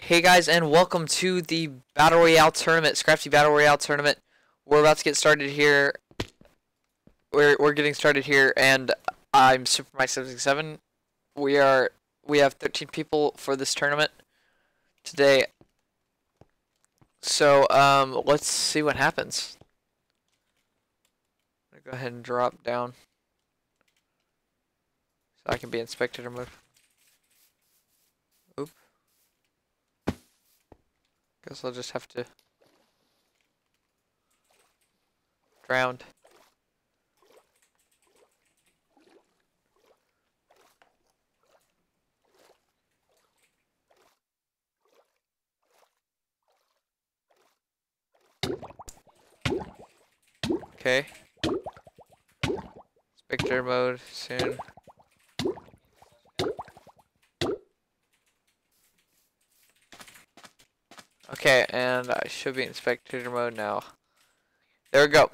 Hey guys, and welcome to the Battle Royale tournament, SKrafty Battle Royale tournament. We're about to get started here. We're getting started here, and I'm Super Mike 77. We have 13 people for this tournament today. So let's see what happens. I'm gonna go ahead and drop down so I can be in spectator mode. Oop. Guess I'll just have to drown. Okay. Spectator mode soon. Okay, and I should be in spectator mode now. There we go.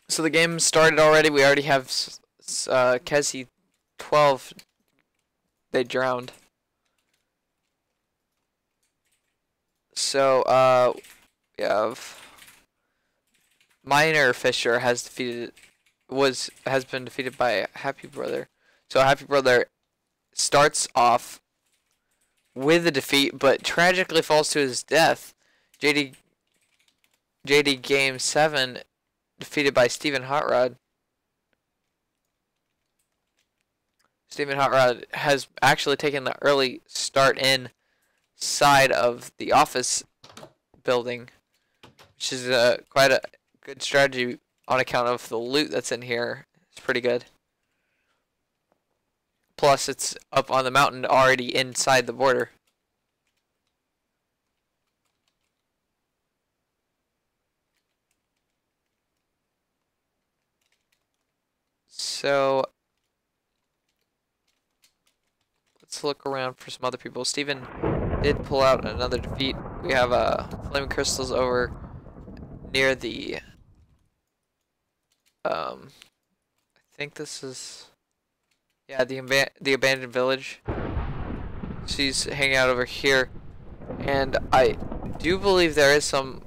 So the game started already. We already have Kezi 12. They drowned. So we have Minor Fisher has been defeated by Happy Brother. So Happy Brother starts off with a defeat, but tragically falls to his death. JD Game 7 defeated by Steven Hot Rod. Steven Hot Rod has actually taken the early start inside of the office building, which is quite a good strategy on account of the loot that's in here. It's pretty good. Plus, it's up on the mountain already inside the border. So, let's look around for some other people. Steven did pull out another defeat. We have flaming crystals over near the I think this is, yeah, the abandoned village. She's hanging out over here, and I do believe there is some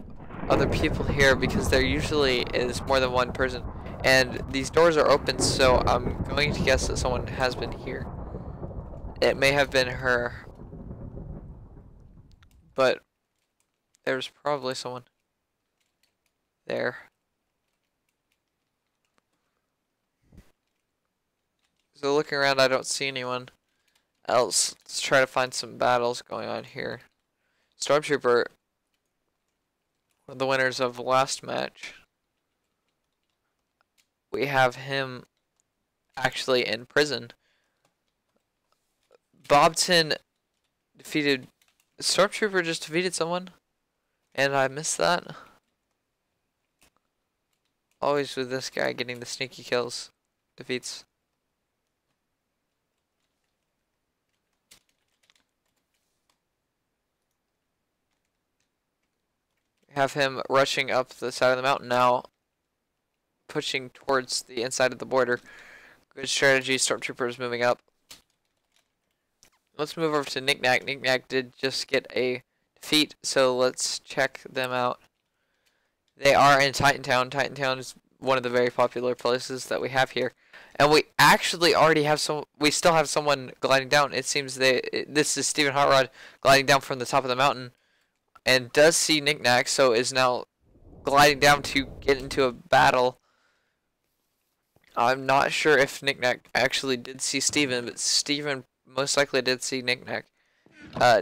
other people here because there usually is more than one person, and these doors are open, so I'm going to guess that someone has been here. It may have been her, but there's probably someone there. So looking around, I don't see anyone else. Let's try to find some battles going on here. Stormtrooper, one of the winners of the last match. We have him actually in prison. Bobton defeated... Stormtrooper just defeated someone? And I missed that? Always with this guy getting the sneaky kills. Defeats. Have him rushing up the side of the mountain now, pushing towards the inside of the border. Good strategy. Stormtrooper is moving up. Let's move over to Knick-Knack. Knick-Knack did just get a defeat, so let's check them out. They are in Titantown. Titantown is one of the very popular places that we have here, and we actually already have some. We still have someone gliding down. It seems this is Steven Hot Rod gliding down from the top of the mountain, and does see Knick-Knack, so is now gliding down to get into a battle. I'm not sure if Knick-Knack actually did see Steven, but Steven most likely did see Knick-Knack.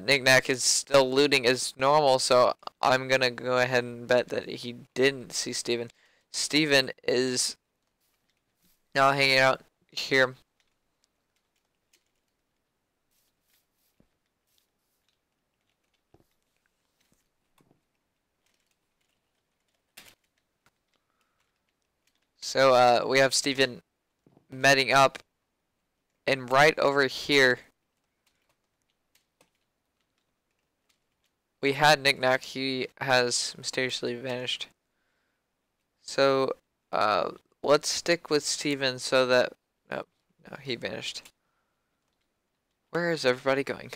Knick-Knack is still looting as normal, so I'm gonna go ahead and bet that he didn't see Steven. Steven is now hanging out here. So we have Steven medding up, and right over here we had Knick-Knack. He has mysteriously vanished. So let's stick with Steven so that no, he vanished. Where is everybody going?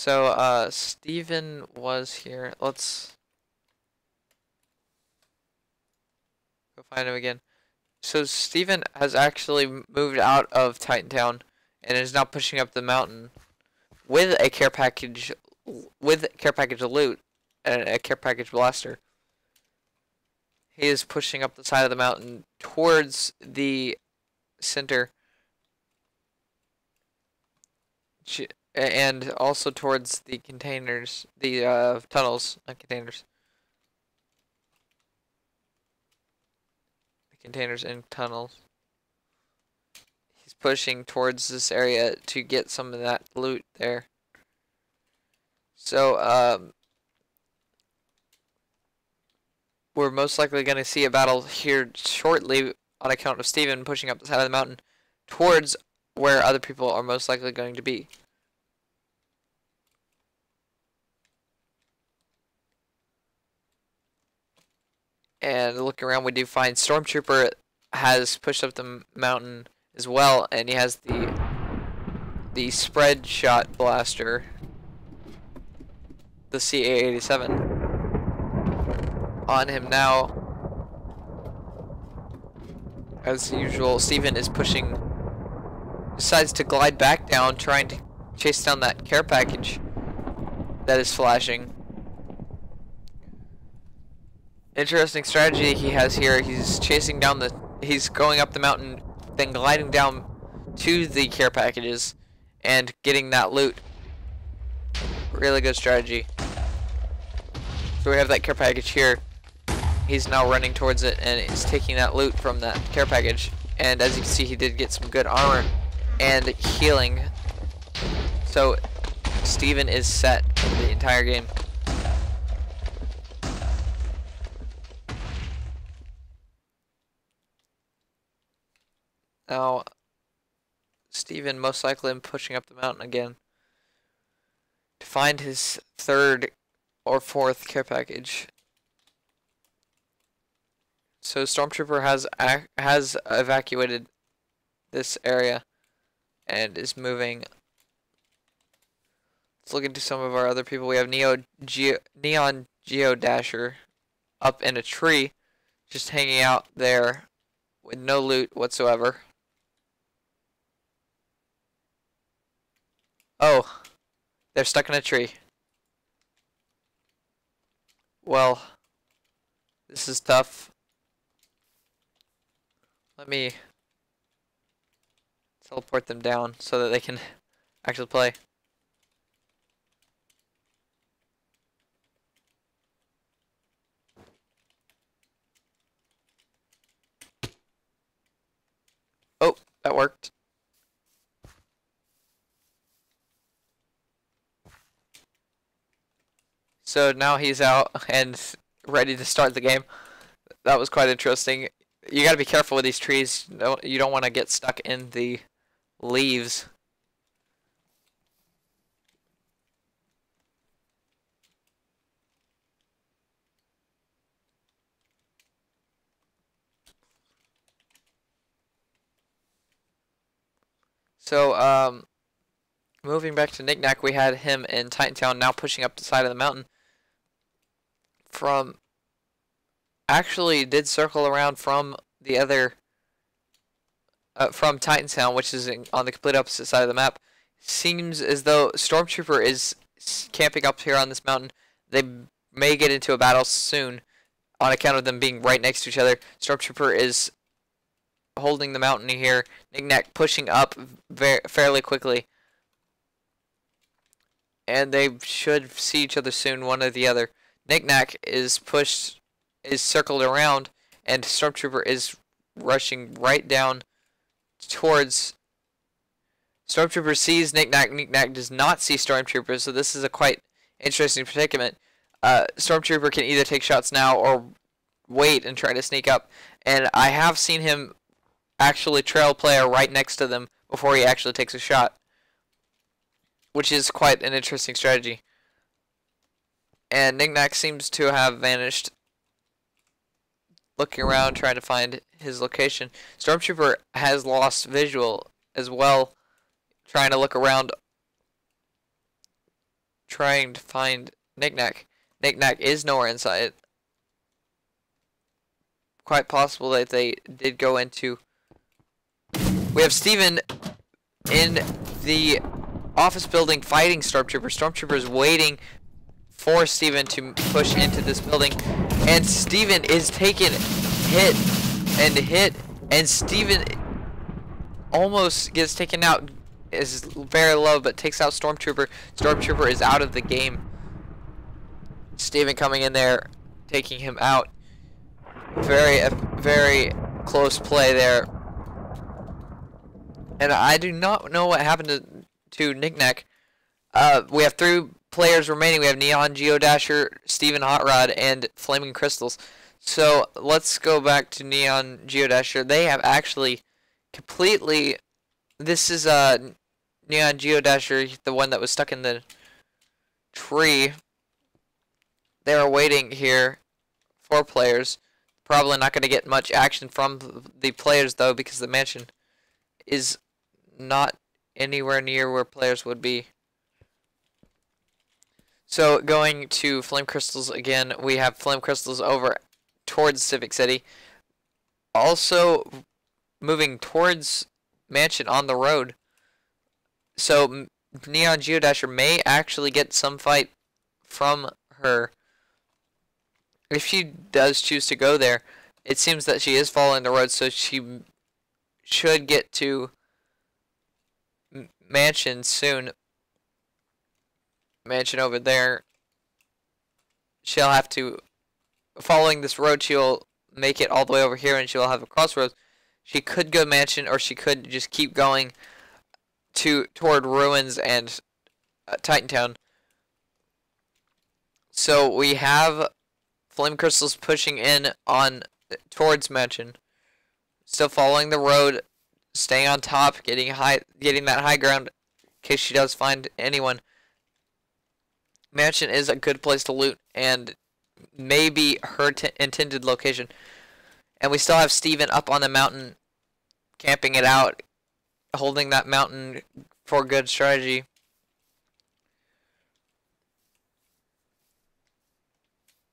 So, Steven was here. Let's go find him again. So, Steven has actually moved out of Titantown and is now pushing up the mountain with a care package, loot and a care package blaster. He is pushing up the side of the mountain towards the center and also towards the containers, the tunnels, not containers. The containers and tunnels. He's pushing towards this area to get some of that loot there. So, we're most likely going to see a battle here shortly on account of Steven pushing up the side of the mountain towards where other people are most likely going to be. And looking around, we do find Stormtrooper has pushed up the mountain as well, and he has the spread shot blaster, the CA-87. On him now. As usual, Steven is pushing, decides to glide back down, trying to chase down that care package that is flashing. Interesting strategy he has here. He's chasing down he's going up the mountain, then gliding down to the care packages and getting that loot. Really good strategy. So we have that care package here. He's now running towards it and is taking that loot from that care package. And as you can see, he did get some good armor and healing. So Steven is set for the entire game. Now, Steven most likely pushing up the mountain again to find his third or fourth care package. So Stormtrooper has evacuated this area and is moving. Let's look into some of our other people. We have Neon Geodasher up in a tree, just hanging out there with no loot whatsoever. Oh, they're stuck in a tree. Well, this is tough. Let me teleport them down so that they can actually play. Oh, that worked. So now he's out and ready to start the game. That was quite interesting. You gotta be careful with these trees. You don't want to get stuck in the leaves. So, moving back to Knick-Knack, we had him in Titantown, now pushing up the side of the mountain. Actually did circle around from the other, from Titantown, which is on the complete opposite side of the map. Seems as though Stormtrooper is camping up here on this mountain. They may get into a battle soon on account of them being right next to each other. Stormtrooper is holding the mountain here. Knick-Knack pushing up fairly quickly. And they should see each other soon, one or the other. Knick-Knack is circled around, and Stormtrooper is rushing right down towards. Stormtrooper sees Knick-Knack. Knick-Knack does not see Stormtrooper, so this is a quite interesting predicament. Stormtrooper can either take shots now or wait and try to sneak up. And I have seen him actually trail player right next to them before he actually takes a shot, which is quite an interesting strategy. And Knick-Knack seems to have vanished. Looking around, trying to find his location. Stormtrooper has lost visual as well, trying to look around. trying to find Knick-Knack. Knick-Knack is nowhere inside. Quite possible that they did go into. We have Steven in the office building fighting Stormtrooper. Stormtrooper is waiting for Steven to push into this building. And Steven is taken hit, and Steven almost gets taken out. Is very low, but takes out Stormtrooper. Stormtrooper is out of the game. Steven coming in there, taking him out. Very close play there. And I do not know what happened to Knick-Knack. We have 3 players remaining. We have Neon, Geodasher, Steven Hot Rod, and Flaming Crystals. So let's go back to Neon, Geodasher. They have actually completely. This is Neon Geodasher, the one that was stuck in the tree. They are waiting here. 4 players. Probably not going to get much action from the players though, because the mansion is not anywhere near where players would be. So going to Flame Crystals again, we have Flame Crystals over towards Civic City. Also moving towards Mansion on the road. So Neon Geodasher may actually get some fight from her. If she does choose to go there, it seems that she is following the road, so she should get to Mansion soon. Mansion over there. She'll have to, following this road, she'll make it all the way over here and she'll have a crossroads. She could go Mansion, or she could just keep going toward Ruins and Titantown. So we have Flame Crystals pushing in on towards Mansion. Still following the road, staying on top, getting that high ground in case she does find anyone. Mansion is a good place to loot and maybe her intended location. And we still have Steven up on the mountain, camping it out, holding that mountain for good strategy.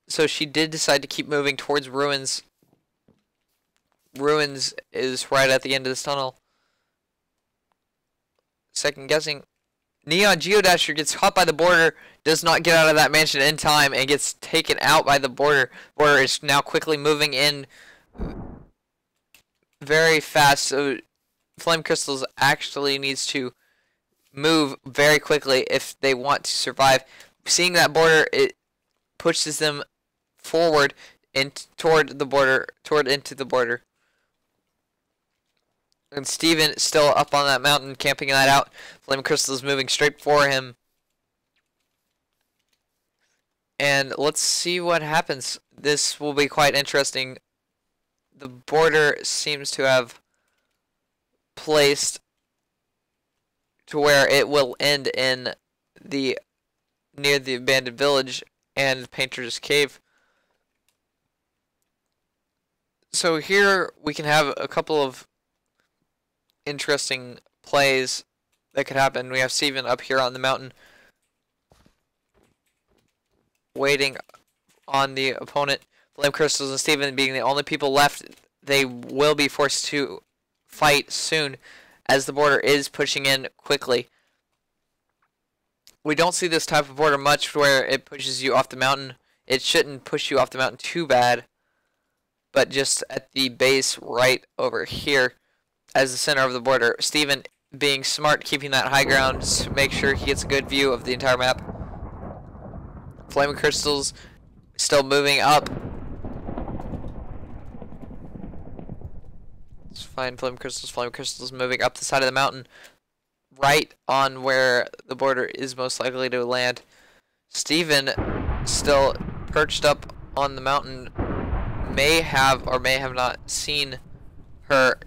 So she did decide to keep moving towards Ruins. Ruins is right at the end of this tunnel. Second guessing. Neon Geodasher gets caught by the border, does not get out of that mansion in time, and gets taken out by the border. Border is now quickly moving in very fast, so Flame Crystals actually needs to move very quickly if they want to survive. Seeing that border, it pushes them forward and toward the border, into the border. And Steven still up on that mountain, camping that out. Flame Crystal is moving straight for him. And let's see what happens. This will be quite interesting. The border seems to have placed to where it will end in the near the abandoned village and Painter's Cave. So here we can have a couple of interesting plays that could happen. We have Steven up here on the mountain waiting on the opponent. Flame Crystals and Steven being the only people left. They will be forced to fight soon as the border is pushing in quickly. We don't see this type of border much where it pushes you off the mountain. It shouldn't push you off the mountain too bad, but just at the base right over here as the center of the border. Steven being smart, keeping that high ground to make sure he gets a good view of the entire map. Flaming Crystals still moving up. Let's find Flame Crystals moving up the side of the mountain, right on where the border is most likely to land. Steven still perched up on the mountain, may have or may have not seen her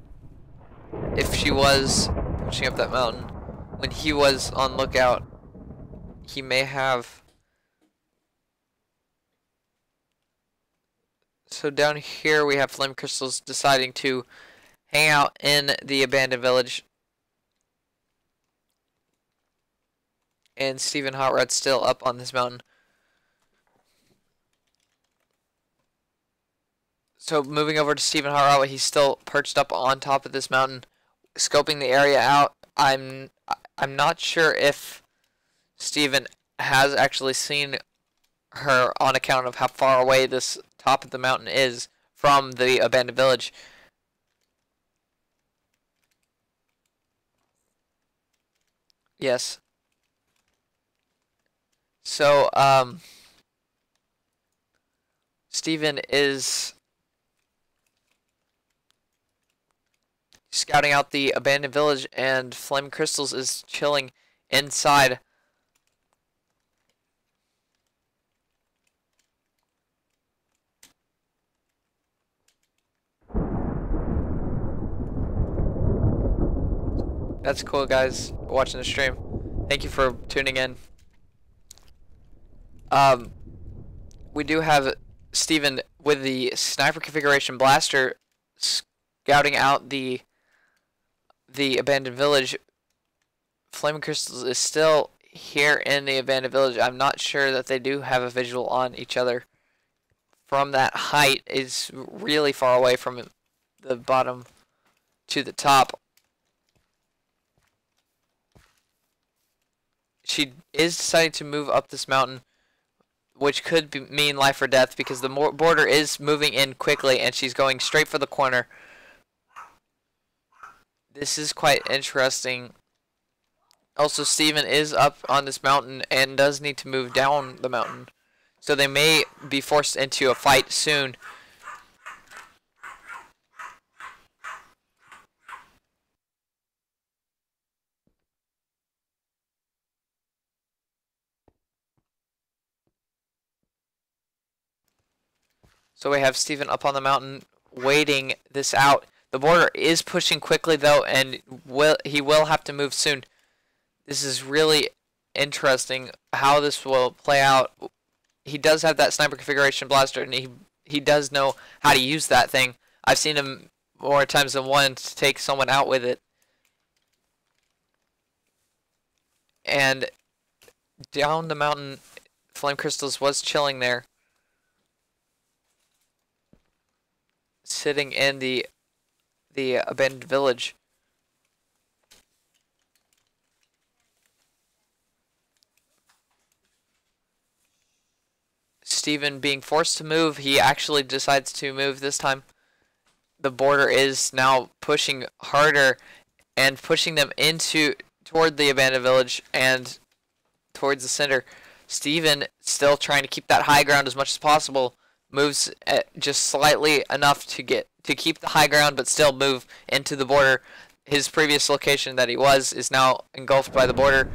if she was pushing up that mountain. When he was on lookout, he may have. So down here we have Flame Crystals deciding to hang out in the abandoned village. and Steven Hot Rod's still up on this mountain. So moving over to Steven Hot Rod, he's still perched up on top of this mountain, scoping the area out. I'm not sure if Steven has actually seen her on account of how far away this top of the mountain is from the abandoned village. Yes. So, Steven is scouting out the abandoned village, and Flame Crystals is chilling inside. That's cool, guys, watching the stream. Thank you for tuning in. We do have Steven with the sniper configuration blaster scouting out the abandoned village. Flaming Crystals is still here in the abandoned village. I'm not sure that they do have a visual on each other from that height. Is really far away from the bottom to the top. She is deciding to move up this mountain, which could mean life or death, because the border is moving in quickly and she's going straight for the corner. This is quite interesting. Also, Steven is up on this mountain and does need to move down the mountain, so they may be forced into a fight soon. So we have Steven up on the mountain waiting this out. The border is pushing quickly though, and he will have to move soon. This is really interesting how this will play out. He does have that sniper configuration blaster, and he does know how to use that thing. I've seen him more times than one to take someone out with it. And down the mountain, Flame Crystals was chilling there, sitting in the abandoned village. Steven being forced to move, he actually decides to move this time. The border is now pushing harder and pushing them toward the abandoned village and towards the center. Steven, still trying to keep that high ground as much as possible, moves just slightly enough to keep the high ground, but still move into the border. His previous location that he was is now engulfed by the border.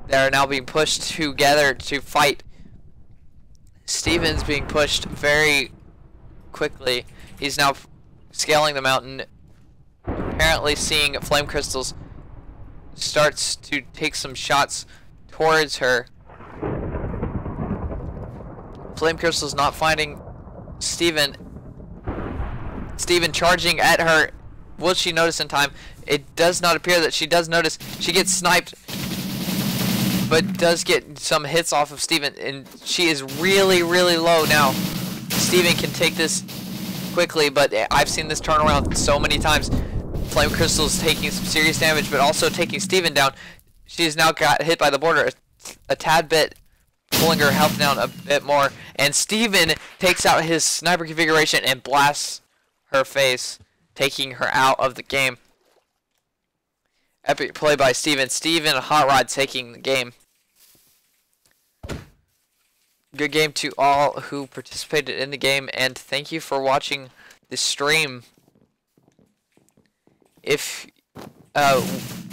They are now being pushed together to fight. Steven's being pushed very quickly. He's now scaling the mountain, apparently seeing Flame Crystals, starts to take some shots towards her. Flame Crystal's not finding Steven. Steven charging at her. Will she notice in time? It does not appear that she does notice. She gets sniped, but does get some hits off of Steven, and she is really, really low now. Steven can take this quickly, but I've seen this turn around so many times. Flame Crystal's taking some serious damage, but also taking Steven down. She's now got hit by the border a tad bit, pulling her health down a bit more, and Steven takes out his sniper configuration and blasts her face, taking her out of the game. Epic play by Steven. Steven Hot Rod taking the game. Good game to all who participated in the game, and thank you for watching the stream. If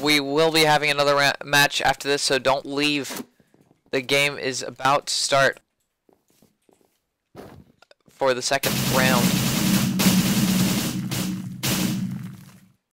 we will be having another match after this, so don't leave. The game is about to start for the second round.